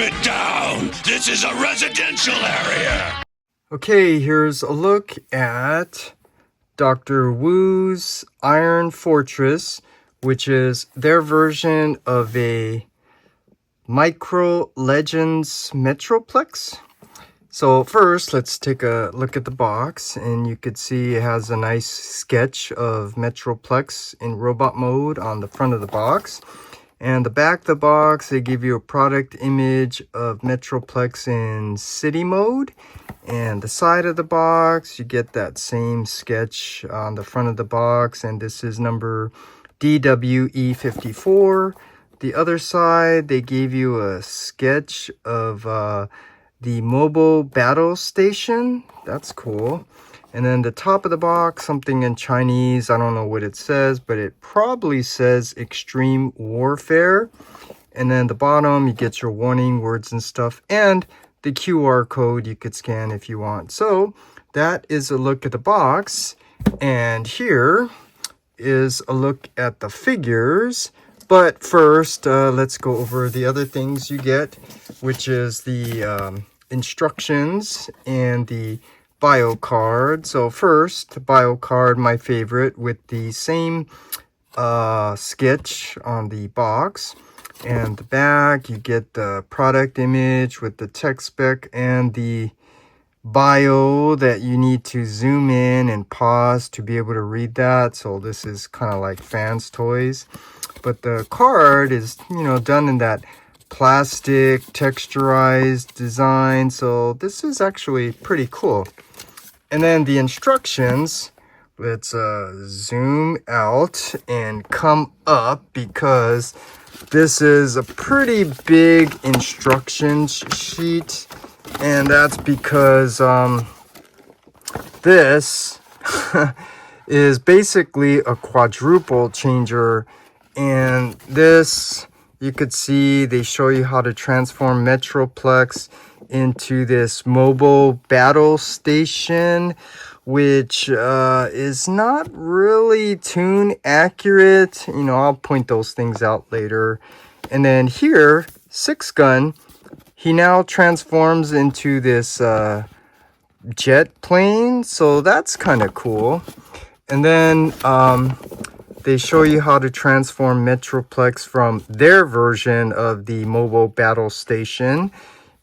it down! This is a residential area! Okay, here's a look at Dr.Wu's Iron Fortress, which is their version of a Micro Legends Metroplex. So first, let's take a look at the box, and you could see it has a nice sketch of Metroplex in robot mode on the front of the box. And the back of the box, they give you a product image of Metroplex in city mode. And the side of the box, you get that same sketch on the front of the box, and this is number DW-E54. The other side, they gave you a sketch of the mobile battle station. That's cool. And then the top of the box, something in Chinese. I don't know what it says, but it probably says extreme warfare. And then the bottom, you get your warning words and stuff, and the QR code you could scan if you want. So that is a look at the box. And here is a look at the figures. But first, let's go over the other things you get, which is the instructions and the bio card. So first, the bio card, my favorite, with the same sketch on the box. And the back, you get the product image with the tech spec and the bio that you need to zoom in and pause to be able to read that. So this is kind of like fans' toys. But the card is, done in that plastic texturized design. So this is actually pretty cool. And then the instructions, let's zoom out and come up, because this is a pretty big instructions sheet. And that's because this is basically a quadruple changer. And this, you could see, they show you how to transform Metroplex into this mobile battle station, which is not really tune accurate. I'll point those things out later. And then here, Six Gun, he now transforms into this jet plane. So that's kind of cool. And then they show you how to transform Metroplex from their version of the mobile battle station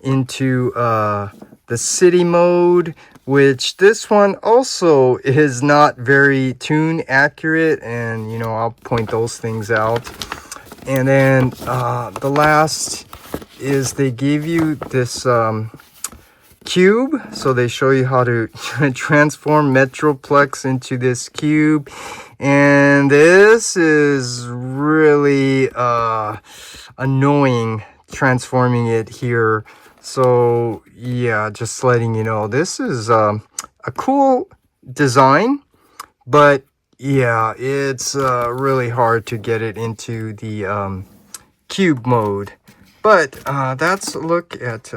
into the city mode, which this one also is not very tune accurate. And, I'll point those things out. And then the last is they give you this cube. So they show you how to transform Metroplex into this cube. And this is really annoying, transforming it here. So yeah, just letting you know, this is a cool design, but yeah, it's really hard to get it into the cube mode. But that's a look at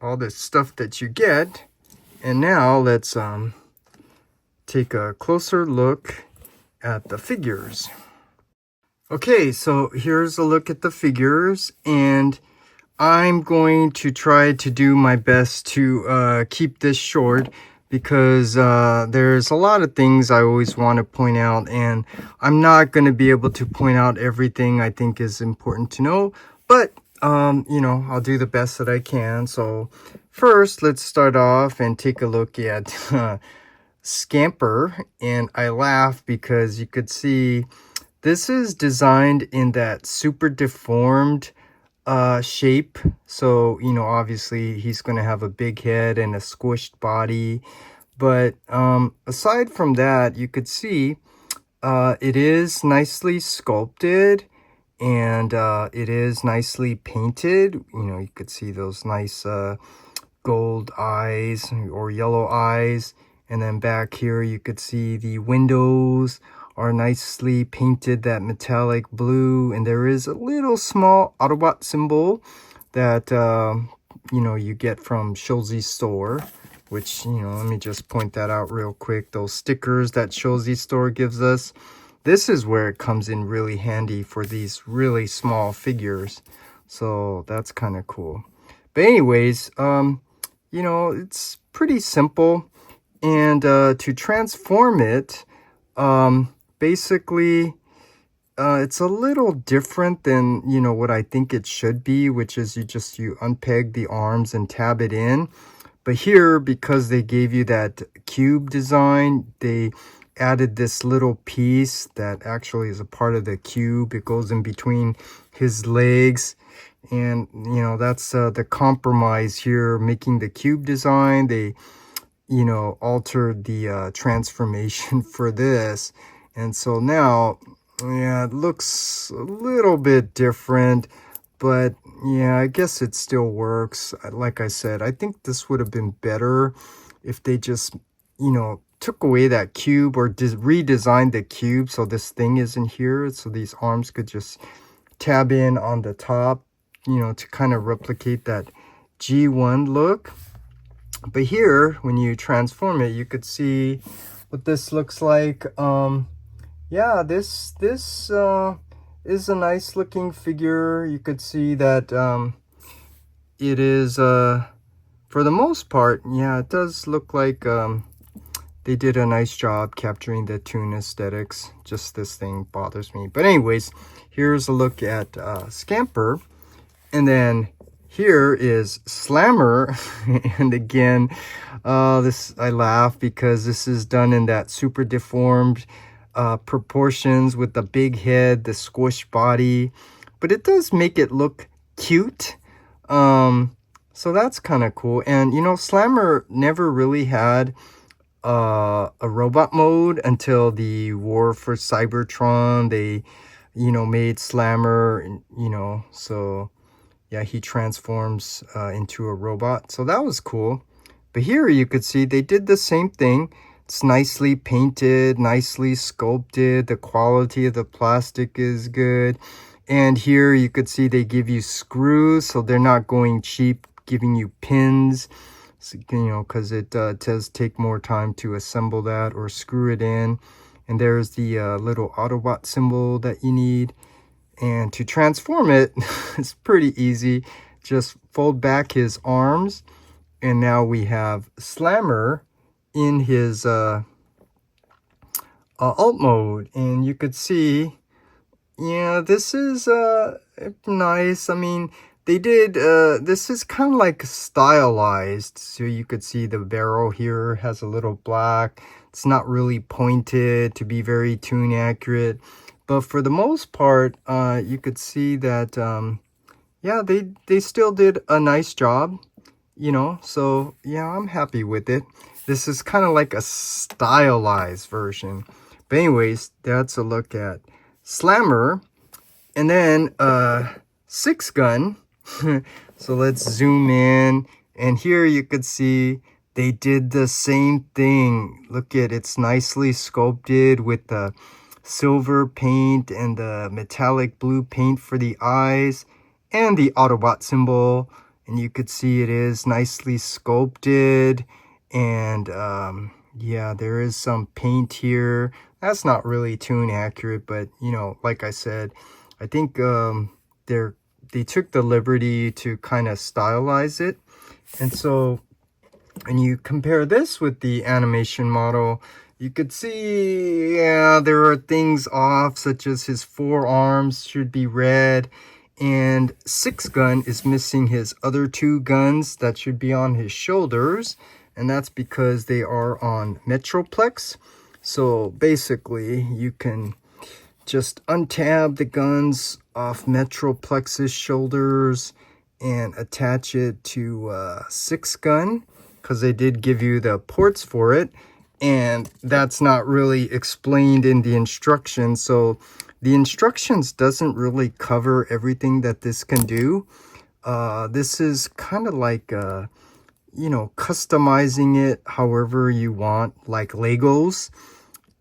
all the stuff that you get. And now let's take a closer look at the figures. Okay, so here's a look at the figures, and I'm going to try to do my best to keep this short, because there's a lot of things I always want to point out, and I'm not going to be able to point out everything I think is important to know, but I'll do the best that I can. So first, let's start off and take a look at Scamper. And I laugh because you could see this is designed in that super deformed shape. So, obviously he's going to have a big head and a squished body. But aside from that, you could see it is nicely sculpted. And it is nicely painted. You could see those nice gold eyes or yellow eyes. And then back here, you could see the windows are nicely painted that metallic blue. And there is a little small Autobot symbol that, you get from Shozi's store. Which, let me just point that out real quick. Those stickers that Shozi's store gives us. This is where it comes in really handy for these really small figures. So that's kind of cool. But anyways, it's pretty simple. And to transform it, basically, it's a little different than, what I think it should be, which is you unpeg the arms and tab it in. But here, because they gave you that cube design, they added this little piece that actually is a part of the cube. It goes in between his legs. And, that's the compromise here, making the cube design. They, altered the transformation for this. And so now, yeah, it looks a little bit different. But yeah, I guess it still works. Like I said, I think this would have been better if they just, took away that cube or redesigned the cube so this thing isn't here. So these arms could just tab in on the top, to kind of replicate that G1 look. But here, when you transform it, you could see what this looks like. Yeah, this is a nice looking figure. You could see that it is, for the most part, yeah, it does look like they did a nice job capturing the toon aesthetics. Just this thing bothers me. But anyways, here's a look at Scamper. And then here is Slammer. And again, this I laugh because this is done in that super deformed proportions with the big head, the squish body. But it does make it look cute. So that's kind of cool. And, Slammer never really had a robot mode until the War for Cybertron. They, made Slammer, so yeah, he transforms into a robot. So that was cool. But here you could see they did the same thing. It's nicely painted, nicely sculpted. The quality of the plastic is good. And here you could see they give you screws, so they're not going cheap, giving you pins. So, because it does take more time to assemble that or screw it in. And there's the little Autobot symbol that you need. And to transform it, it's pretty easy. Just fold back his arms. And now we have Slammer in his alt mode. And you could see, yeah, this is nice. I mean, they did, this is kind of like stylized. So you could see the barrel here has a little black. It's not really pointed to be very toon accurate. But for the most part, you could see that, yeah, they still did a nice job, So, yeah, I'm happy with it. This is kind of like a stylized version. But anyways, that's a look at Slammer. And then, Six Gun. So let's zoom in. And here you could see they did the same thing. Look at it's nicely sculpted with the silver paint and the metallic blue paint for the eyes and the Autobot symbol. And you could see it is nicely sculpted. And yeah, there is some paint here. That's not really toon accurate, but like I said, I think they took the liberty to kind of stylize it. And so, and you compare this with the animation model, you could see, yeah, there are things off, such as his forearms should be red, and Six Gun is missing his other two guns that should be on his shoulders, and that's because they are on Metroplex. So basically, you can just untab the guns off Metroplex's shoulders and attach it to Six Gun, because they did give you the ports for it. And that's not really explained in the instructions. So the instructions doesn't really cover everything that this can do. This is kind of like, customizing it however you want, like Legos.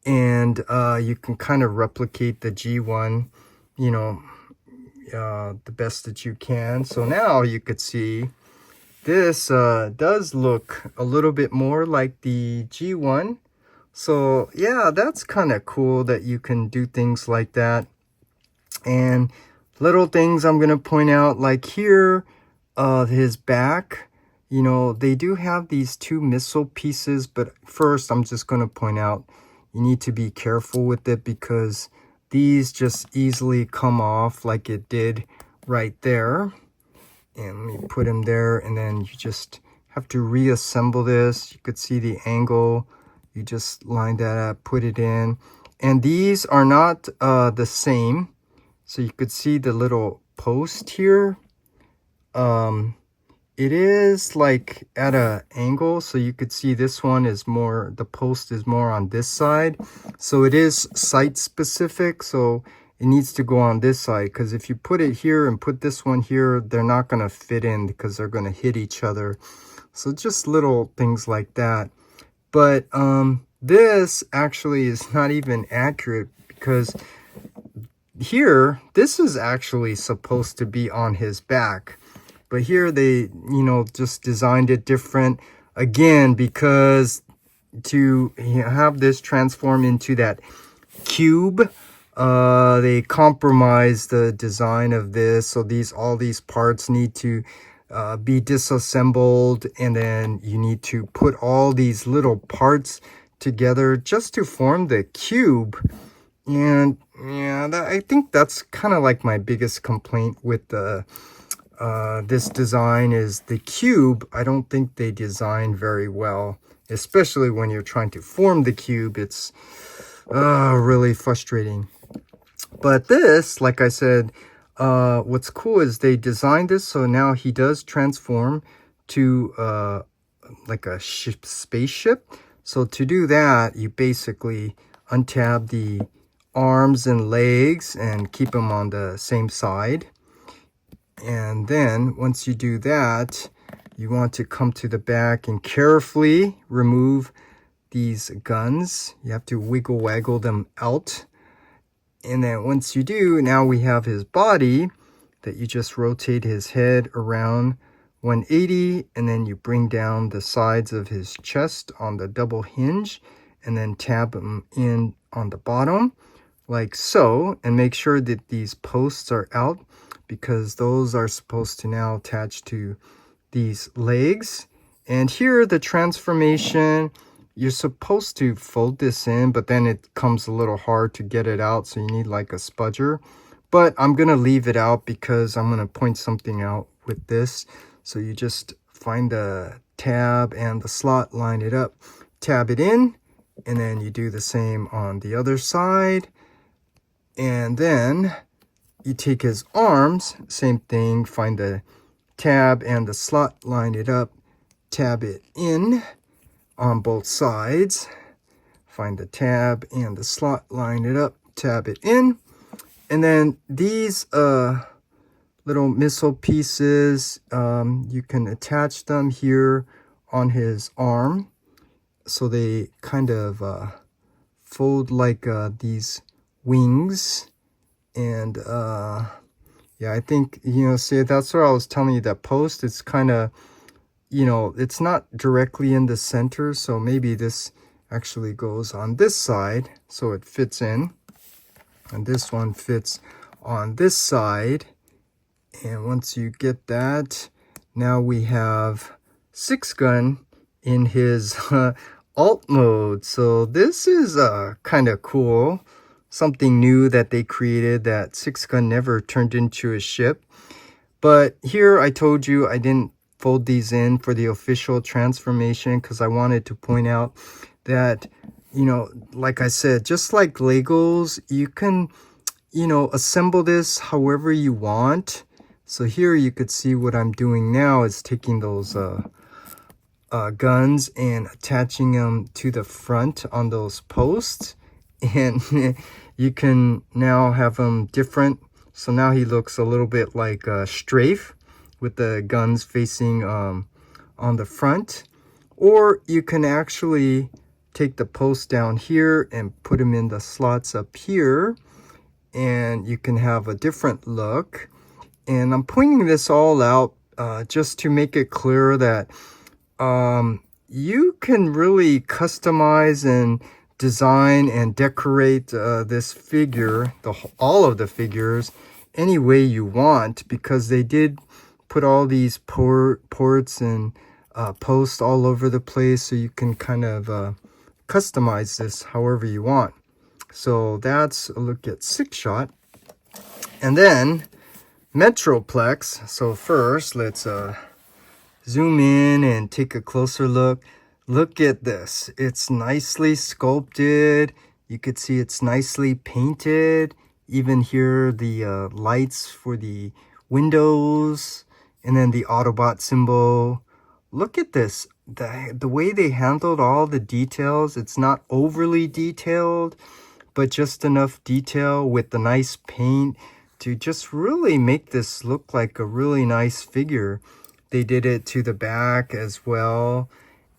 And you can kind of replicate the G1, the best that you can. So now you could see this does look a little bit more like the G1. So yeah, that's kind of cool that you can do things like that. And little things I'm going to point out, like here, his back, you know, they do have these two missile pieces, but first I'm just going to point out you need to be careful with it because these just easily come off like it did right there. And let me put him there, and then you just have to reassemble this. You could see the angle. You just line that up, put it in. And these are not the same. So you could see the little post here. It is like at an angle, so you could see this one is more, the post is more on this side. So it is site specific, so it needs to go on this side, because if you put it here and put this one here, they're not going to fit in because they're going to hit each other. So just little things like that. But this actually is not even accurate, because here, this is actually supposed to be on his back. But here they, you know, just designed it different. Again, because to have this transform into that cube, they compromised the design of this. So all these parts need to be disassembled. And then you need to put all these little parts together just to form the cube. And yeah, I think that's kind of like my biggest complaint with the this design is the cube. I don't think they designed very well, especially when you're trying to form the cube. It's really frustrating. But this, like I said, what's cool is they designed this so now he does transform to like a spaceship. So to do that, you basically untab the arms and legs and keep them on the same side. And then once you do that, you want to come to the back and carefully remove these guns. You have to waggle them out. And then once you do, now we have his body that you just rotate his head around 180, and then you bring down the sides of his chest on the double hinge and then tab him in on the bottom like so, and make sure that these posts are out, because those are supposed to now attach to these legs. And here the transformation, you're supposed to fold this in, but then it comes a little hard to get it out, so you need like a spudger. But I'm gonna leave it out because I'm gonna point something out with this. So you just find the tab and the slot, line it up, tab it in, and then you do the same on the other side. And then you take his arms, same thing, find the tab and the slot, line it up, tab it in on both sides, find the tab and the slot, line it up, tab it in. And then these little missile pieces, you can attach them here on his arm, so they kind of fold like these wings. And yeah, I think, you know, see, that's what I was telling you, that post, it's kind of, you know, it's not directly in the center, so maybe this actually goes on this side so it fits in, and this one fits on this side. And once you get that, now we have 6-gun in his alt mode. So this is kind of cool, something new that they created, that 6-gun never turned into a ship. But here I told you I didn't fold these in for the official transformation because I wanted to point out that, you know, like I said, just like Legos, you can, you know, assemble this however you want. So here you could see what I'm doing now is taking those guns and attaching them to the front on those posts. And you can now have them different. So now he looks a little bit like a strafe with the guns facing on the front. Or you can actually take the post down here and put them in the slots up here. And you can have a different look. And I'm pointing this all out just to make it clear that you can really customize and design and decorate this figure, all of the figures, any way you want, because they did put all these ports and posts all over the place, so you can kind of customize this however you want. So that's a look at 6-shot. And then Metroplex. So first, let's zoom in and take a closer look. Look at this. It's nicely sculpted. You could see it's nicely painted. Even here, the lights for the windows, and then the Autobot symbol. Look at this. The way they handled all the details. It's not overly detailed, but just enough detail with the nice paint to just really make this look like a really nice figure. They did it to the back as well.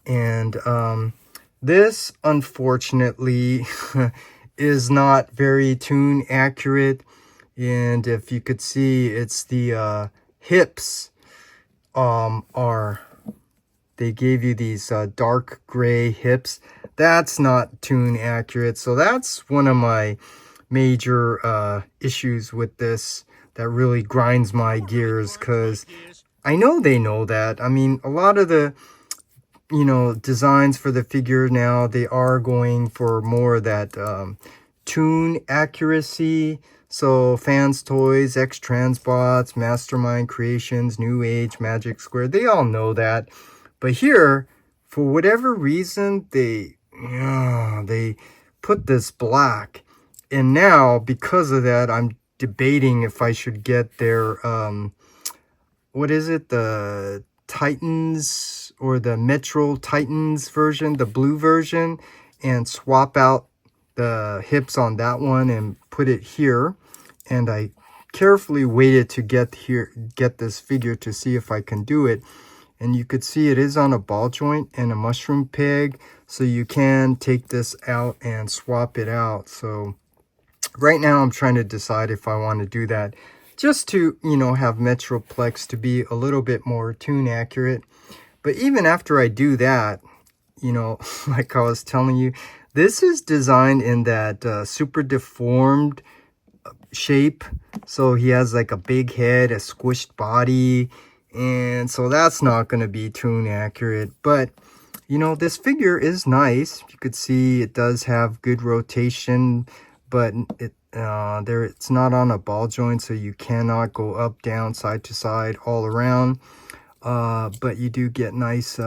And this, unfortunately, is not very tune accurate. And if you could see, it's the hips they gave you these dark gray hips. That's not tune accurate. So that's one of my major issues with this that really grinds my gears, because I know they know that. I mean, a lot of the designs for the figure now, they are going for more of that tune accuracy. So Fans Toys, X Transbots, Mastermind Creations, New Age, Magic Square, they all know that. But here, for whatever reason, they put this black. And now, because of that, I'm debating if I should get their, what is it? The Titans or the Metro Titans version, the blue version, and swap out the hips on that one and put it here. And I carefully waited to get this figure to see if I can do it. And you could see it is on a ball joint and a mushroom peg, so you can take this out and swap it out. So right now I'm trying to decide if I want to do that, just to, have Metroplex to be a little bit more tune accurate. But even after I do that, like I was telling you, this is designed in that super deformed shape. So he has like a big head, a squished body, and so that's not going to be tune accurate. But this figure is nice. You could see it does have good rotation, but it's not on a ball joint, so you cannot go up, down, side to side, all around. But you do get nice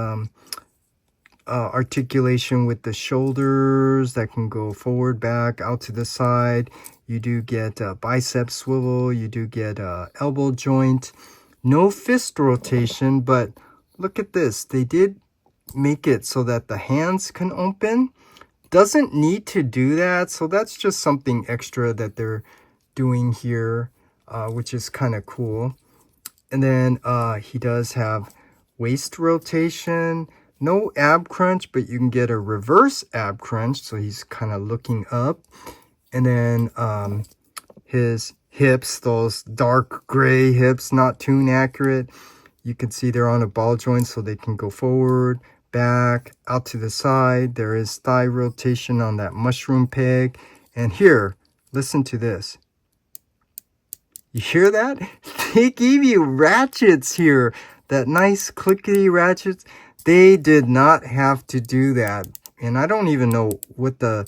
articulation with the shoulders that can go forward, back, out to the side. You do get bicep swivel. You do get elbow joint. No fist rotation, but look at this. They did make it so that the hands can open. Doesn't need to do that, so that's just something extra that they're doing here, which is kind of cool. And then he does have waist rotation. No ab crunch, but you can get a reverse ab crunch, so he's kind of looking up. And then his hips, those dark gray hips, not tune accurate. You can see they're on a ball joint, so they can go forward, back, out to the side. There is thigh rotation on that mushroom peg. And here, listen to this. You hear that? They gave you ratchets here. That nice clickety ratchets. They did not have to do that. And I don't even know what the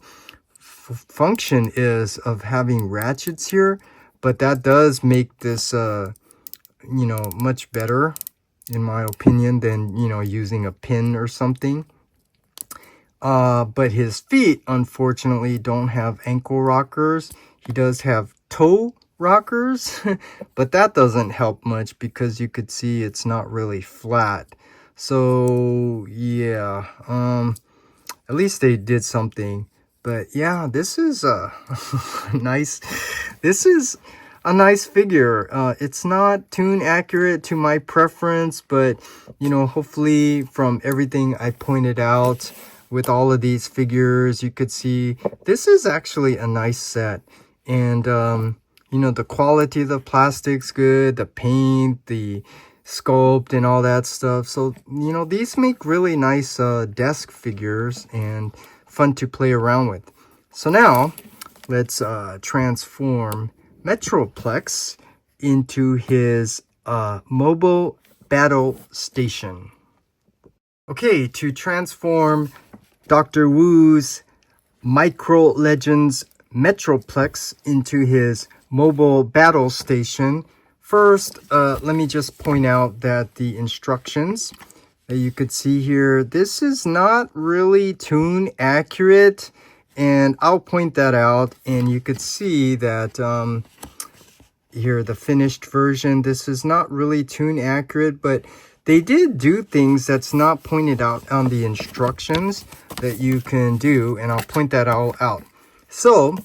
function is of having ratchets here. But that does make this, much better, in my opinion, than, using a pin or something. But his feet, unfortunately, don't have ankle rockers. He does have toe rockers, but that doesn't help much because you could see it's not really flat. So, yeah, at least they did something. But yeah, this is a nice figure. It's not tune accurate to my preference, but hopefully from everything I pointed out with all of these figures, you could see this is actually a nice set. And the quality of the plastic's good, the paint, the sculpt, and all that stuff. So these make really nice desk figures and fun to play around with. So now let's transform Metroplex into his mobile battle station. Okay, to transform Dr. Wu's Micro Legends Metroplex into his mobile battle station, first, let me just point out that the instructions that you could see here, this is not really tune accurate, and I'll point that out, and you could see that here, the finished version, this is not really tune accurate, but they did do things that's not pointed out on the instructions that you can do, and I'll point that all out. So,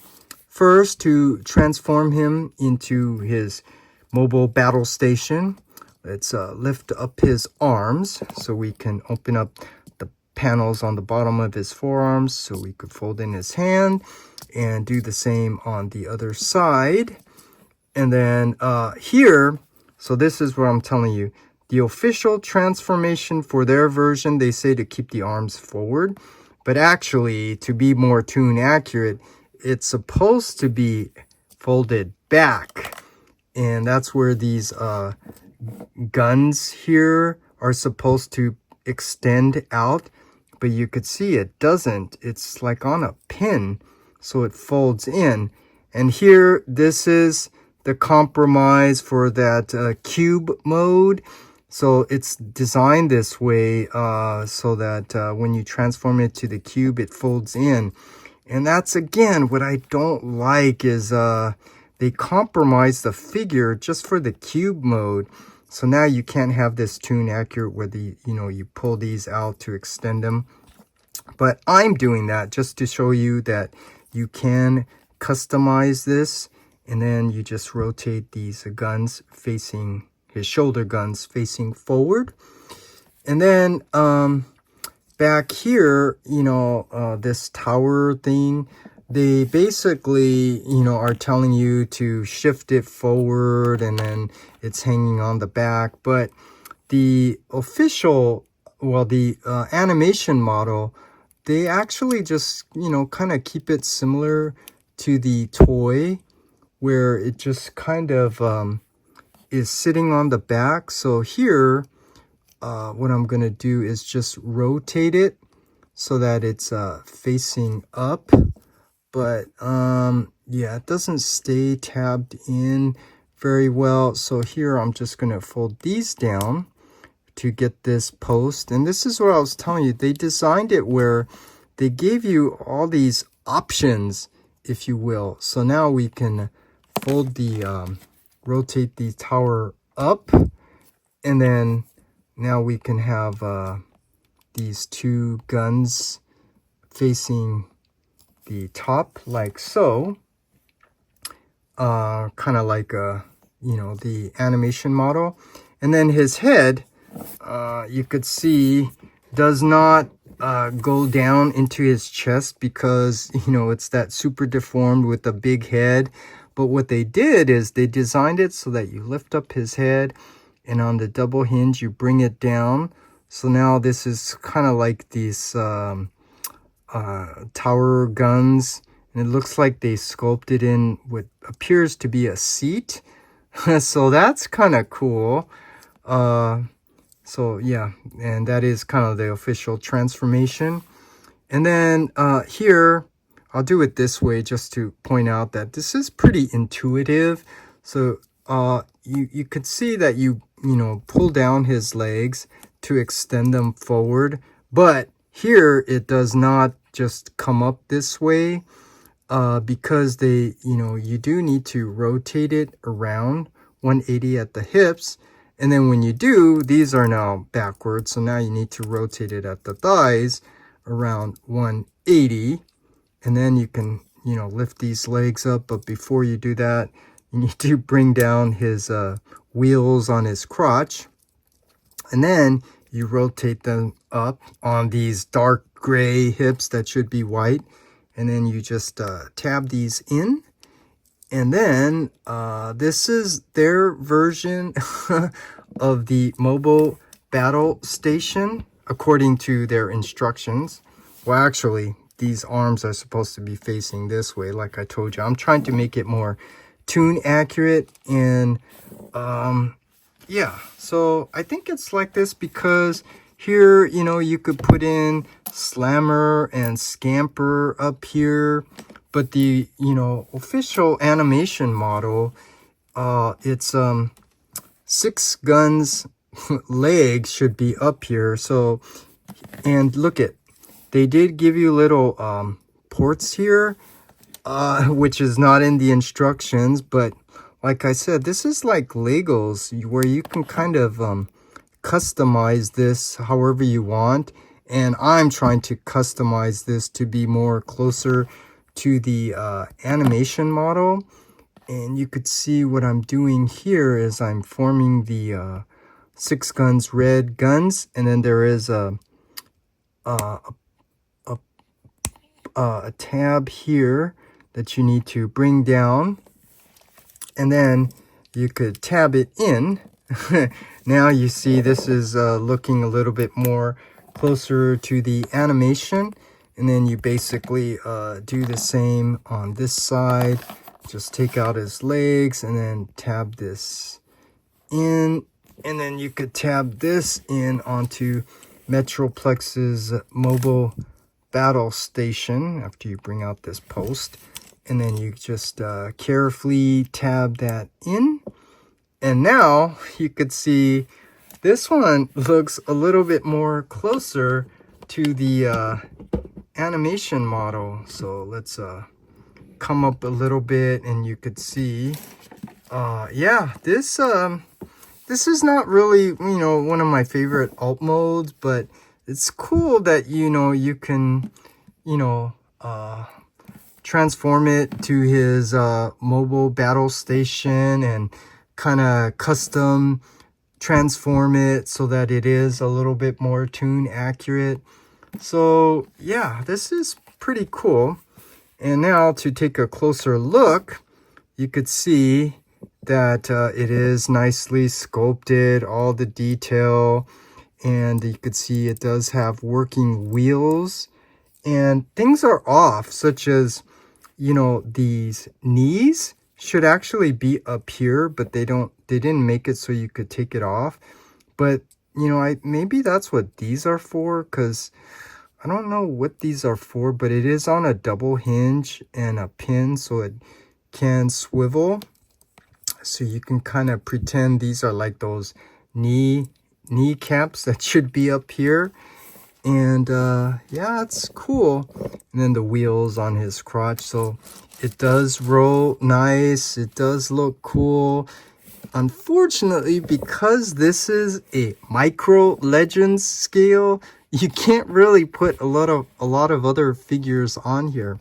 first, to transform him into his mobile battle station, let's lift up his arms so we can open up the panels on the bottom of his forearms so we could fold in his hand, and do the same on the other side. And then here, so this is what I'm telling you. The official transformation for their version, they say to keep the arms forward. But actually, to be more tune accurate, it's supposed to be folded back. And that's where these guns here are supposed to extend out. But you could see it doesn't. It's like on a pin, so it folds in. And here, this is the compromise for that cube mode. So it's designed this way so that when you transform it to the cube, it folds in. And that's, again, what I don't like is they compromise the figure just for the cube mode. So now you can't have this tune accurate where you pull these out to extend them. But I'm doing that just to show you that you can customize this. And then you just rotate these guns facing, his shoulder guns facing forward. And then back here, this tower thing, they basically, are telling you to shift it forward and then it's hanging on the back. But the official, the animation model, they actually just, kind of keep it similar to the toy, where it just kind of is sitting on the back. So here, what I'm going to do is just rotate it so that it's facing up. But yeah, it doesn't stay tabbed in very well. So here I'm just going to fold these down to get this post. And this is what I was telling you. They designed it where they gave you all these options, if you will. So now we can fold the, rotate the tower up, and then now we can have these two guns facing the top like so, kind of like the animation model. And then his head, you could see, does not go down into his chest because it's that super deformed with a big head. But what they did is they designed it so that you lift up his head, and on the double hinge you bring it down. So now this is kind of like these tower guns, and it looks like they sculpted in what appears to be a seat. So that's kind of cool. So yeah, and that is kind of the official transformation. And then here, I'll do it this way just to point out that this is pretty intuitive. So you could see that you pull down his legs to extend them forward. But here it does not just come up this way because you do need to rotate it around 180 at the hips. And then when you do, these are now backwards. So now you need to rotate it at the thighs around 180. And then you can, lift these legs up. But before you do that, you need to bring down his wheels on his crotch. And then you rotate them up on these dark gray hips that should be white. And then you just tab these in. And then this is their version of the mobile battle station according to their instructions. Well, actually, these arms are supposed to be facing this way, like I told you. I'm trying to make it more tune accurate. And yeah, so I think it's like this because here, you know, you could put in slammer and scamper up here, but the, you know, official animation model, it's 6 guns legs should be up here. So, and look at, they did give you little ports here, which is not in the instructions, but like I said, this is like Legos where you can kind of customize this however you want. And I'm trying to customize this to be more closer to the animation model. And you could see what I'm doing here is I'm forming the 6 guns red guns, and then there is a tab here that you need to bring down, and then you could tab it in. Now you see this is looking a little bit more closer to the animation, and then you basically do the same on this side. Just take out his legs and then tab this in, and then you could tab this in onto Metroplex's mobile battle station after you bring out this post, and then you just carefully tab that in. And now you could see this one looks a little bit more closer to the animation model. So let's come up a little bit, and you could see yeah, this is not really, you know, one of my favorite alt modes, but it's cool that, you know, you can, you know, transform it to his mobile battle station and kind of custom transform it so that it is a little bit more tune accurate. So yeah, this is pretty cool. And now to take a closer look, you could see that it is nicely sculpted, all the detail, and you could see it does have working wheels, and things are off, such as, you know, these knees should actually be up here, but they didn't make it so you could take it off. But, you know, maybe that's what these are for, because I don't know what these are for, but it is on a double hinge and a pin, so it can swivel. So you can kind of pretend these are like those kneecaps that should be up here. And yeah, it's cool. And then the wheels on his crotch, so it does roll nice. It does look cool. Unfortunately, because this is a Micro Legends scale, you can't really put a lot of other figures on here.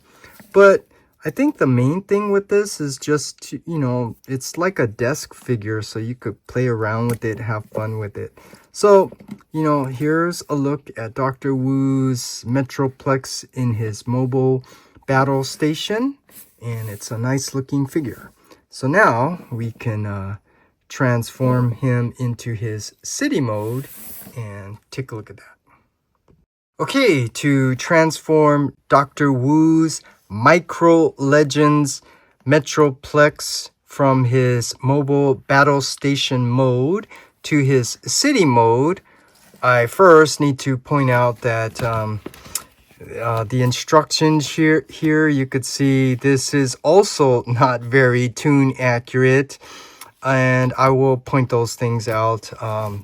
But I think the main thing with this is just to, you know, it's like a desk figure, so you could play around with it, have fun with it. So, you know, here's a look at Dr. Wu's Metroplex in his mobile battle station, and it's a nice looking figure. So now we can transform him into his city mode and take a look at that. Okay, to transform Dr. Wu's Micro Legends Metroplex from his mobile battle station mode to his city mode, I first need to point out that the instructions here you could see this is also not very tune accurate, and I will point those things out.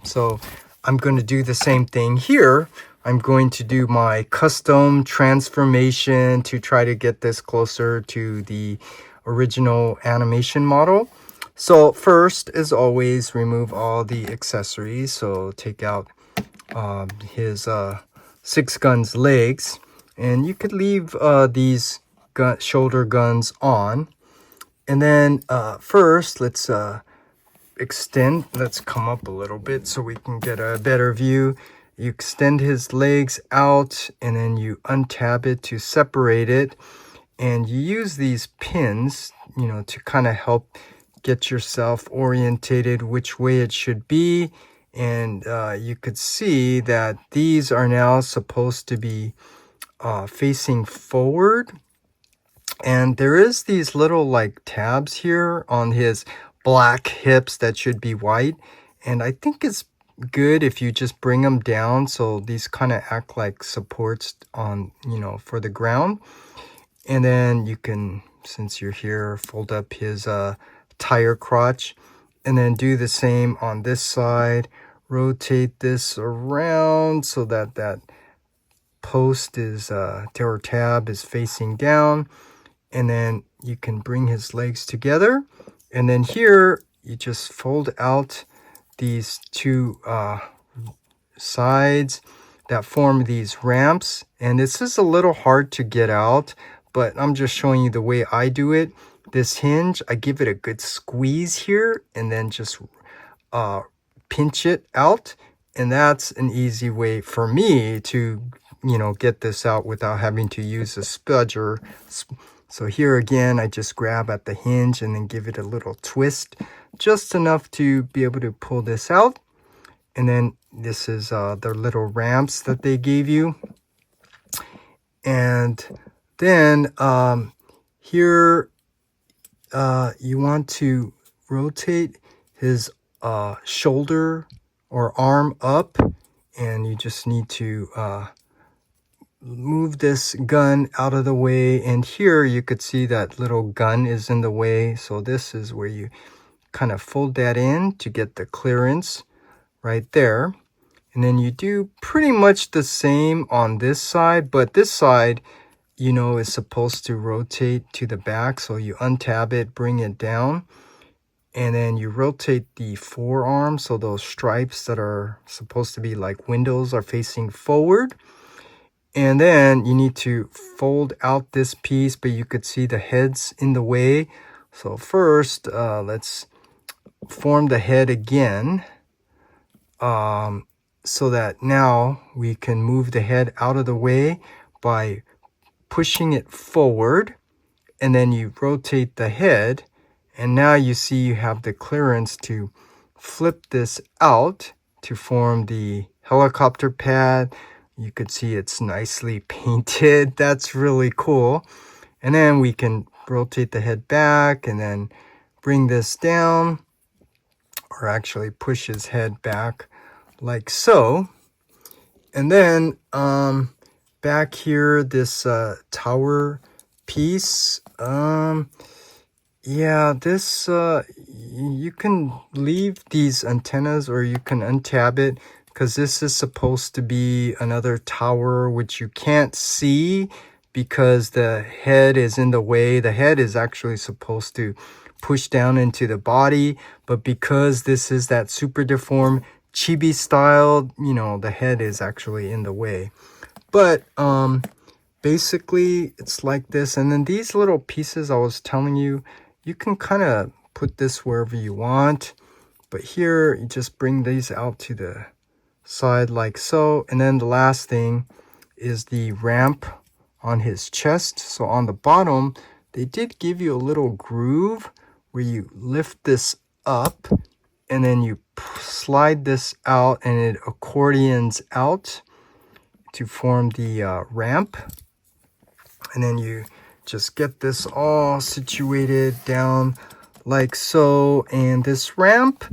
So I'm going to do the same thing here. I'm going to do my custom transformation to try to get this closer to the original animation model. So first, as always, remove all the accessories. So take out his 6 guns legs, and you could leave these shoulder guns on. And then first, let's extend. Let's come up a little bit so we can get a better view. You extend his legs out, and then you untab it to separate it. And you use these pins, you know, to kind of help get yourself orientated which way it should be. And you could see that these are now supposed to be facing forward. And there is these little like tabs here on his black hips that should be white. And I think it's good if you just bring them down so these kind of act like supports on, for the ground. And then you can, since you're here, fold up his tire crotch and then do the same on this side. Rotate this around so that that post is, or tab is facing down. And then you can bring his legs together. And then here, you just fold out these two sides that form these ramps. And this is a little hard to get out, but I'm just showing you the way I do it. This hinge, I give it a good squeeze here and then just pinch it out. And that's an easy way for me to, get this out without having to use a spudger. So here again, I just grab at the hinge and then give it a little twist, just enough to be able to pull this out. And then this is their little ramps that they gave you. And then here, you want to rotate his shoulder or arm up, and you just need to move this gun out of the way. And here you could see that little gun is in the way. So this is where you kind of fold that in to get the clearance right there. And then you do pretty much the same on this side, but this side, is supposed to rotate to the back. So you untab it, bring it down, and then you rotate the forearm. So those stripes that are supposed to be like windows are facing forward. And then you need to fold out this piece, but you could see the head's in the way. So first, let's form the head again. So that now we can move the head out of the way by pushing it forward. And then you rotate the head. And now you see you have the clearance to flip this out to form the helicopter pad. You could see it's nicely painted. That's really cool. And then we can rotate the head back and then bring this down, or actually push his head back like so. And then back here, this tower piece, yeah, this you can leave these antennas or you can untab it, because this is supposed to be another tower which you can't see because the head is in the way. The head is actually supposed to push down into the body, but because this is that super deformed chibi style, the head is actually in the way. But basically it's like this. And then these little pieces I was telling you, you can kind of put this wherever you want, but here you just bring these out to the side like so. And then the last thing is the ramp on his chest. So on the bottom, they did give you a little groove where you lift this up and then you slide this out and it accordions out to form the ramp. And then you just get this all situated down like so. And this ramp,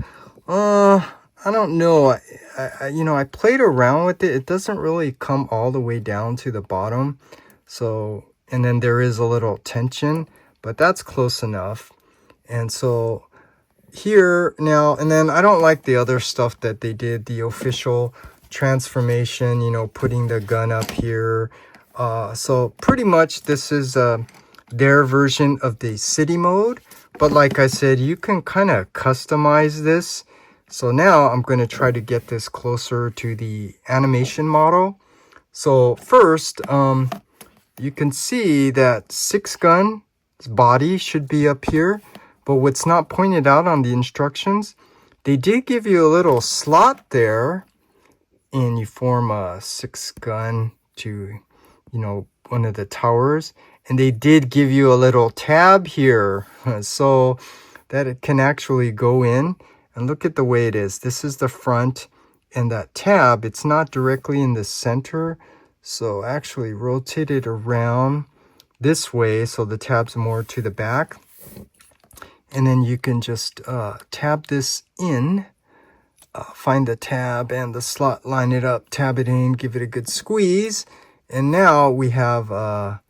I don't know. I played around with it. It doesn't really come all the way down to the bottom. So, and then there is a little tension, but that's close enough. And so here now, and then I don't like the other stuff that they did, the official transformation, putting the gun up here. So pretty much this is their version of the city mode. But like I said, you can kind of customize this. So now I'm going to try to get this closer to the animation model. So first, you can see that 6-gun's body should be up here. But what's not pointed out on the instructions, they did give you a little slot there. And you form a 6-gun to, one of the towers. And they did give you a little tab here so that it can actually go in. And look at the way it is. This is the front, and that tab, it's not directly in the center. So actually rotate it around this way, so the tab's more to the back. And then you can just tab this in, find the tab and the slot, line it up, tab it in, give it a good squeeze. And now we have a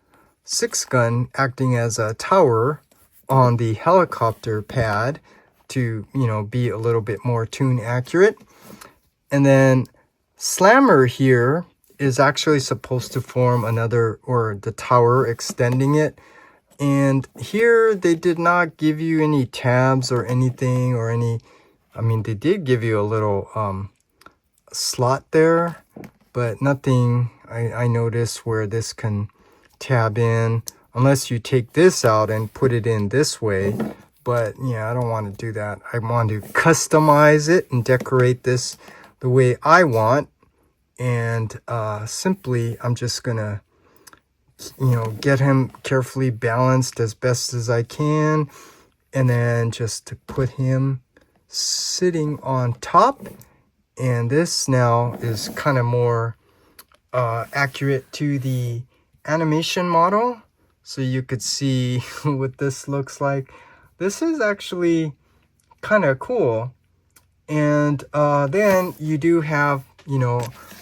6-gun acting as a tower on the helicopter pad to, be a little bit more tune accurate. And then Slammer here is actually supposed to form another, or the tower extending it. And here they did not give you any tabs or anything, or any, they did give you a little slot there, but nothing I noticed where this can tab in, unless you take this out and put it in this way. But yeah, I don't want to do that. I want to customize it and decorate this the way I want. And simply, I'm just gonna, get him carefully balanced as best as I can. And then just to put him sitting on top. And this now is kind of more accurate to the animation model. So you could see what this looks like. This is actually kind of cool. And then you do have,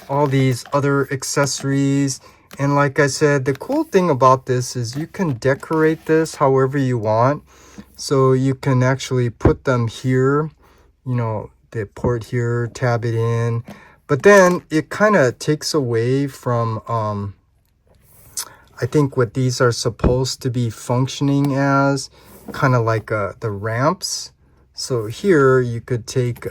all these other accessories. And like I said, the cool thing about this is you can decorate this however you want. So you can actually put them here, the port here, tab it in. But then it kind of takes away from, I think what these are supposed to be functioning as, kind of like the ramps. So here you could take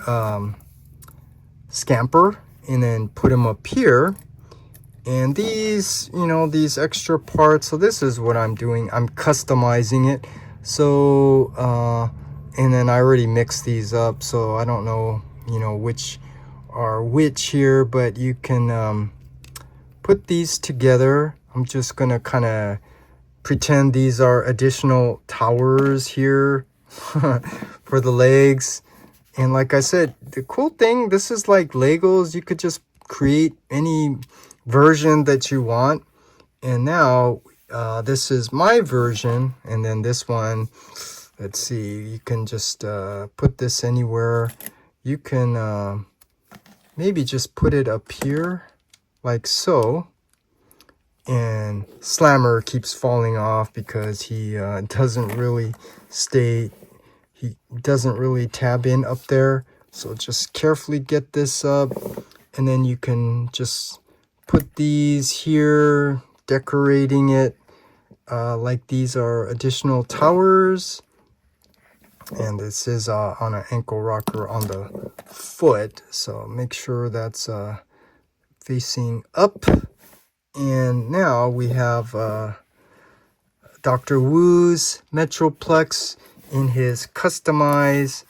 Scamper and then put him up here. And these, these extra parts, so this is what I'm doing. I'm customizing it. So, and then I already mixed these up, so I don't know, which are which here, but you can put these together. I'm just gonna kind of pretend these are additional towers here for the legs. And like I said, the cool thing, this is like Legos. You could just create any version that you want. And now this is my version, and then this one, let's see, you can just put this anywhere. You can maybe just put it up here like so. And Slammer keeps falling off because he doesn't really tab in up there. So just carefully get this up, and then you can just put these here, decorating it like these are additional towers. And this is on an ankle rocker on the foot, so make sure that's facing up. And now we have Dr. Wu's Metroplex in his customized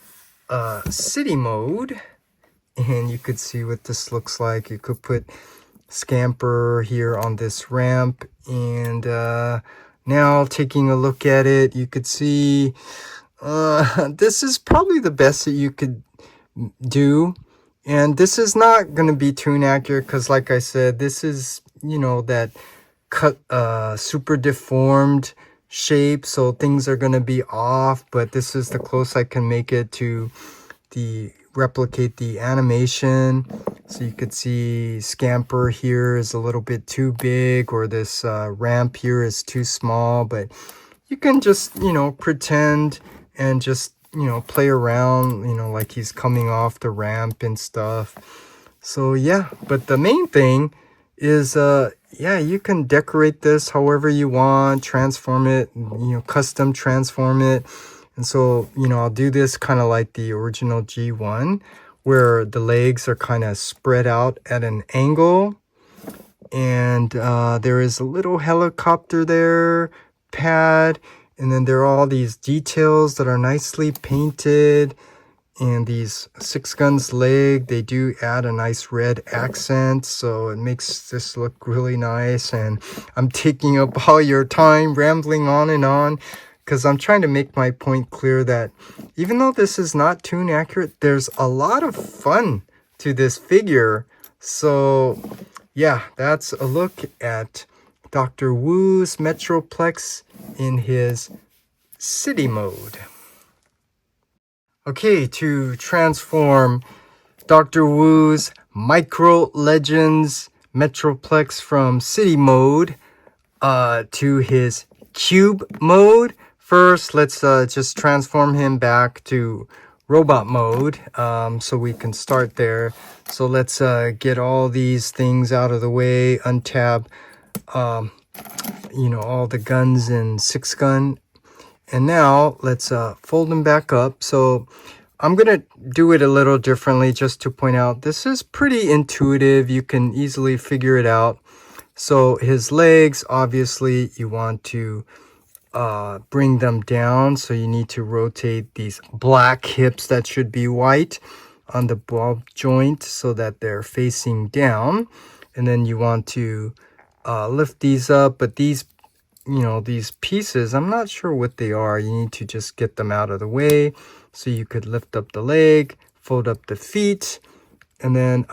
city mode. And you could see what this looks like. You could put Scamper here on this ramp. And now taking a look at it, you could see this is probably the best that you could do. And this is not going to be tune accurate because, like I said, this is, that cut super deformed shape, so things are going to be off. But this is the close I can make it to replicate the animation. So you could see Scamper here is a little bit too big, or this ramp here is too small. But you can just, pretend and just, play around, like he's coming off the ramp and stuff. So yeah, but the main thing is, you can decorate this however you want, transform it, custom transform it. And so, I'll do this kind of like the original G1, where the legs are kind of spread out at an angle. And there is a little helicopter there, pad. And then there are all these details that are nicely painted. And these 6-gun's leg, they do add a nice red accent. So it makes this look really nice. And I'm taking up all your time rambling on, because I'm trying to make my point clear that even though this is not tune accurate, there's a lot of fun to this figure. So yeah, that's a look at Dr. Wu's Metroplex in his city mode. Okay, to transform Dr. Wu's Micro Legends Metroplex from city mode to his cube mode. First, let's just transform him back to robot mode so we can start there. So let's get all these things out of the way, untab all the guns in 6-gun. And now let's fold them back up. So I'm going to do it a little differently just to point out this is pretty intuitive. You can easily figure it out. So his legs, obviously, you want to bring them down. So you need to rotate these black hips that should be white on the ball joint so that they're facing down. And then you want to lift these up. But these pieces, I'm not sure what they are. You need to just get them out of the way. So you could lift up the leg, fold up the feet. And then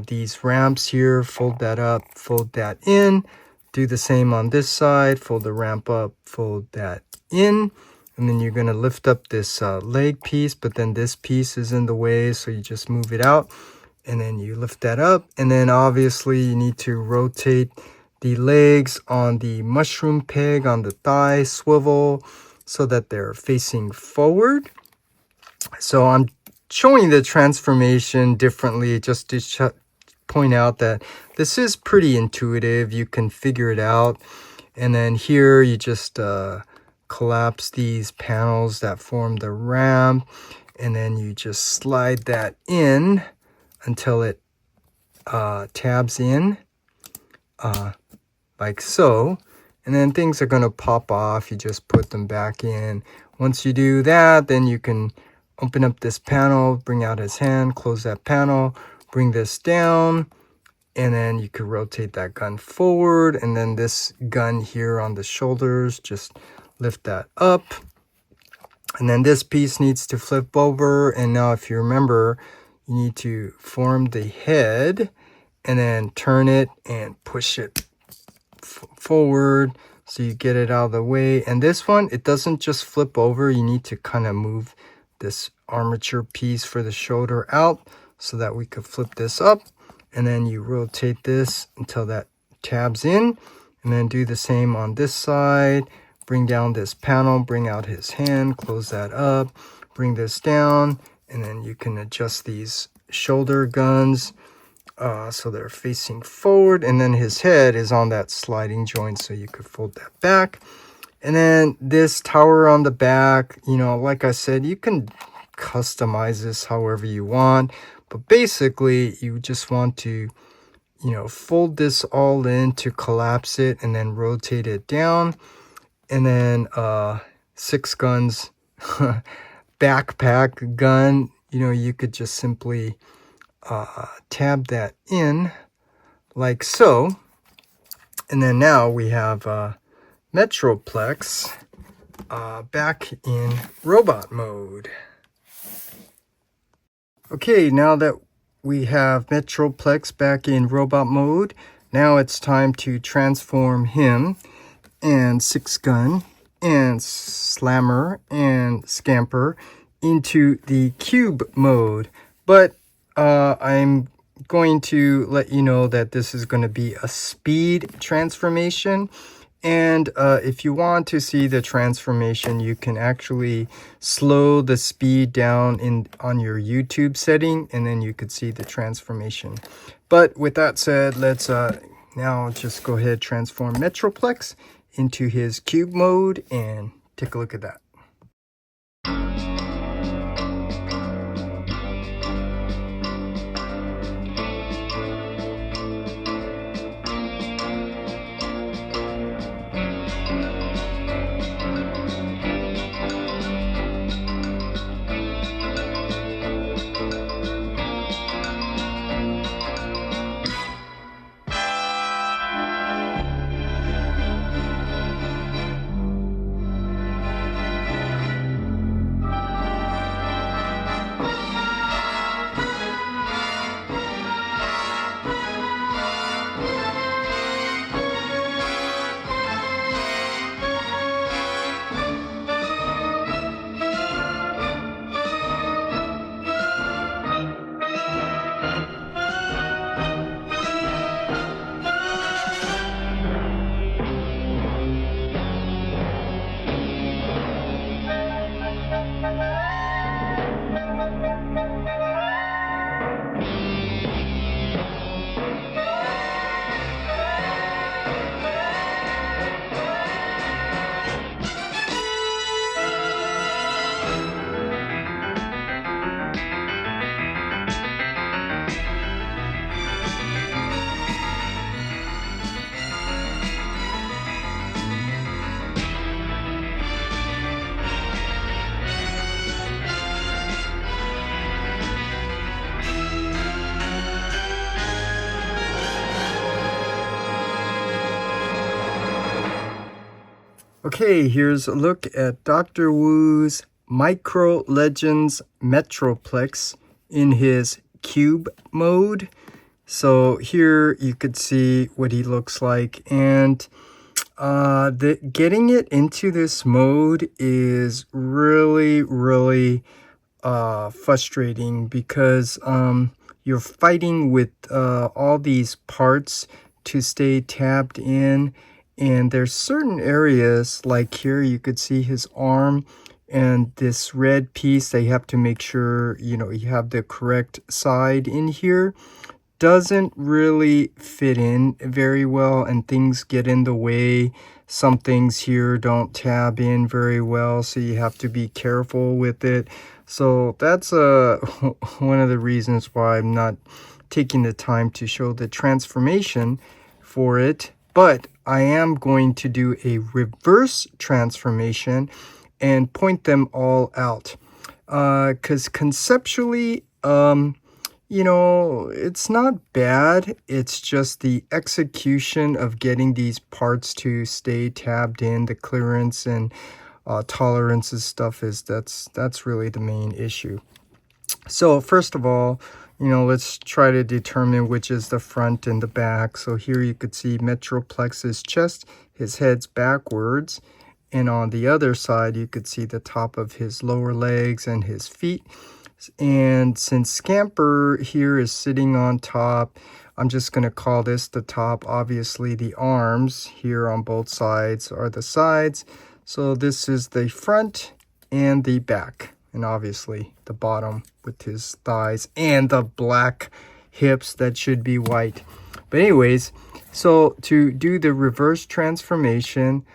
these ramps here, fold that up, fold that in. Do the same on this side, fold the ramp up, fold that in. And then you're going to lift up this leg piece, but then this piece is in the way, so you just move it out. And then you lift that up. And then obviously you need to rotate the legs on the mushroom peg on the thigh swivel so that they're facing forward. So I'm showing the transformation differently just to point out that this is pretty intuitive. You can figure it out. And then here you just collapse these panels that form the ramp. And then you just slide that in until it tabs in like so. And then things are going to pop off. You just put them back in. Once you do that, then you can open up this panel, bring out his hand, close that panel, bring this down, and then you could rotate that gun forward. And then this gun here on the shoulders, just lift that up. And then this piece needs to flip over. And now if you remember, you need to form the head and then turn it and push it forward so you get it out of the way. And this one, it doesn't just flip over. You need to kind of move this armature piece for the shoulder out so that we could flip this up. And then you rotate this until that tabs in. And then do the same on this side. Bring down this panel, bring out his hand, close that up, bring this down. And then you can adjust these shoulder guns so they're facing forward. And then his head is on that sliding joint, so you could fold that back. And then this tower on the back, like I said, you can customize this however you want. But basically, you just want to, fold this all in to collapse it and then rotate it down. And then 6 guns, backpack gun, you could just simply tab that in like so. And then now we have Metroplex back in robot mode. Okay, now that we have Metroplex back in robot mode, now it's time to transform him and 6-gun and Slammer and Scamper into the cube mode. But I'm going to let you know that this is going to be a speed transformation. And if you want to see the transformation, you can actually slow the speed down on your YouTube setting, and then you could see the transformation. But with that said, let's now just go ahead and transform Metroplex into his cube mode and take a look at that. Okay, here's a look at Dr. Wu's Micro Legends Metroplex in his cube mode. So here you could see what he looks like, and getting it into this mode is really frustrating because you're fighting with all these parts to stay tabbed in, and there's certain areas like here you could see his arm and this red piece. They have to make sure you have the correct side in here. Doesn't really fit in very well, and things get in the way. Some things here don't tab in very well, so you have to be careful with it. So that's one of the reasons why I'm not taking the time to show the transformation for it. But I am going to do a reverse transformation and point them all out. Because conceptually, it's not bad. It's just the execution of getting these parts to stay tabbed in, the clearance and tolerances stuff that's really the main issue. So first of all, let's try to determine which is the front and the back. So here you could see Metroplex's chest, his head's backwards. And on the other side, you could see the top of his lower legs and his feet. And since Scamper here is sitting on top, I'm just going to call this the top. Obviously, the arms here on both sides are the sides. So this is the front and the back. And obviously, the bottom with his thighs and the black hips that should be white. But anyways, so to do the reverse transformation,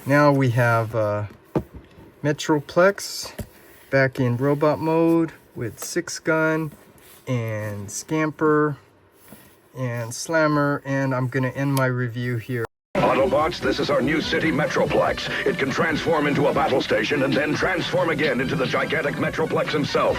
now we have Metroplex back in robot mode with 6-gun and Scamper and Slammer, and I'm going to end my review here. Autobots, this is our new city, Metroplex. It can transform into a battle station and then transform again into the gigantic Metroplex himself.